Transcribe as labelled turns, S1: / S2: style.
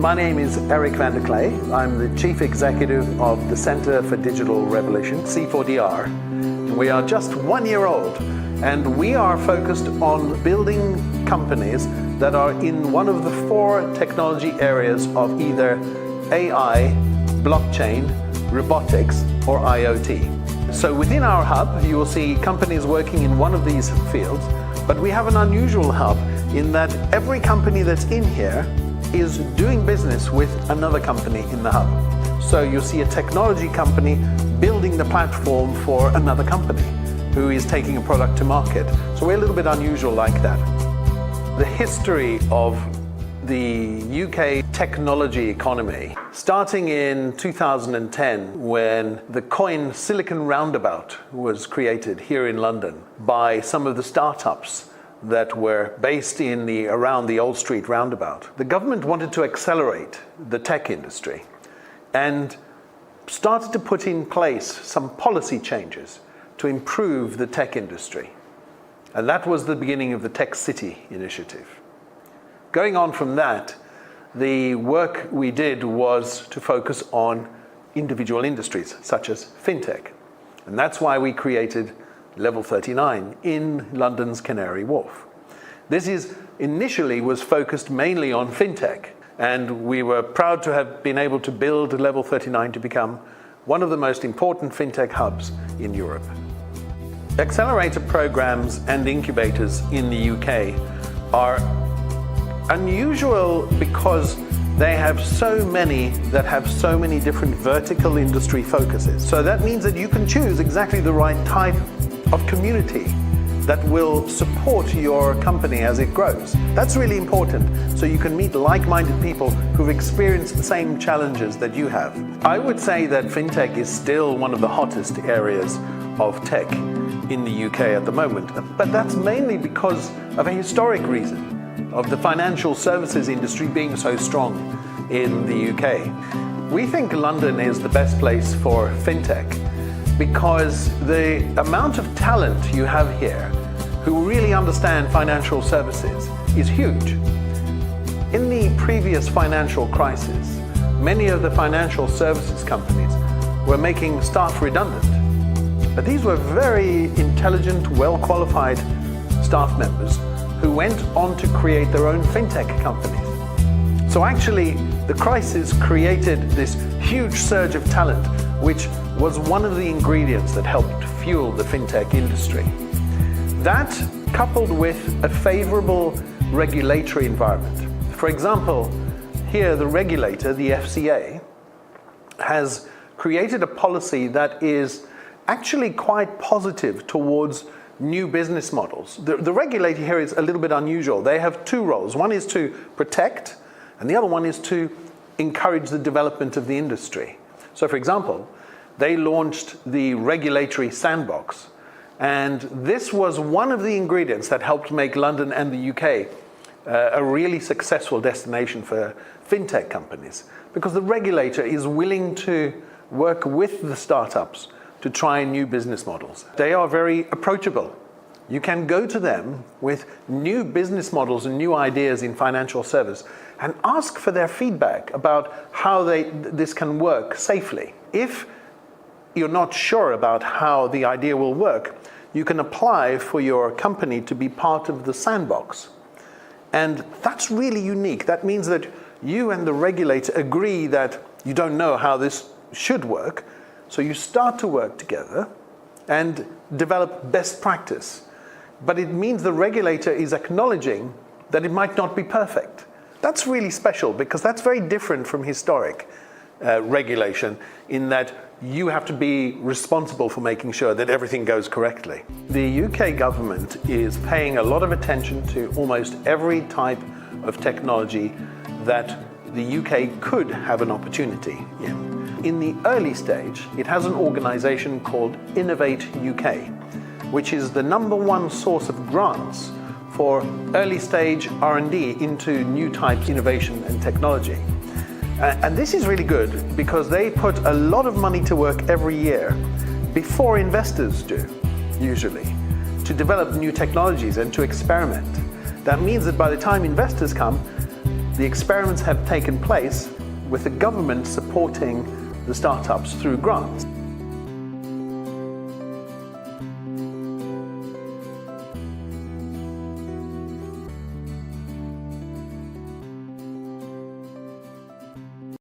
S1: My name is Eric van der Klee. I'm the Chief Executive of the Center for Digital Revolution, C4DR. We are just 1 year old, and we are focused on building companies that are in one of the 4 technology areas of either AI, blockchain, robotics, or IoT. So within our hub, you will see companies working in one of these fields, but we have an unusual hub in that every company that's in here is doing business with another company in the hub. So you'll see a technology company building the platform for another company who is taking a product to market. So we're a little bit unusual like that. The history of the UK technology economy, starting in 2010 when the coin Silicon Roundabout was created here in London by some of the startups that were based around the Old Street roundabout. The government wanted to accelerate the tech industry and started to put in place some policy changes to improve the tech industry. And that was the beginning of the Tech City initiative. Going on from that, the work we did was to focus on individual industries, such as fintech. And that's why we created Level 39 in London's Canary Wharf. This initially was focused mainly on fintech, and we were proud to have been able to build Level 39 to become one of the most important fintech hubs in Europe. Accelerator programs and incubators in the UK are unusual because they have so many that have so many different vertical industry focuses. So that means that you can choose exactly the right type of community that will support your company as it grows. That's really important, so you can meet like-minded people who've experienced the same challenges that you have. I would say that fintech is still one of the hottest areas of tech in the UK at the moment, but that's mainly because of a historic reason of the financial services industry being so strong in the UK. We think London is the best place for fintech because the amount of talent you have here who really understand financial services is huge. In the previous financial crisis, many of the financial services companies were making staff redundant. But these were very intelligent, well-qualified staff members who went on to create their own fintech companies. So actually, the crisis created this huge surge of talent, which was one of the ingredients that helped fuel the fintech industry. That, coupled with a favorable regulatory environment. For example, here the regulator, the FCA, has created a policy that is actually quite positive towards new business models. The regulator here is a little bit unusual. They have 2 roles. One is to protect, and the other one is to encourage the development of the industry. So for example, they launched the regulatory sandbox, and this was one of the ingredients that helped make London and the UK a really successful destination for fintech companies, because the regulator is willing to work with the startups to try new business models. They are very approachable. You can go to them with new business models and new ideas in financial service and ask for their feedback about how this can work safely. If you're not sure about how the idea will work, you can apply for your company to be part of the sandbox. And that's really unique. That means that you and the regulator agree that you don't know how this should work, so you start to work together and develop best practice. But it means the regulator is acknowledging that it might not be perfect. That's really special because that's very different from historic regulation in that you have to be responsible for making sure that everything goes correctly. The UK government is paying a lot of attention to almost every type of technology that the UK could have an opportunity in. In the early stage, it has an organization called Innovate UK, which is the #1 source of grants for early stage R&D into new type innovation and technology. And this is really good because they put a lot of money to work every year before investors do, usually, to develop new technologies and to experiment. That means that by the time investors come, The experiments have taken place with the government supporting the startups through grants.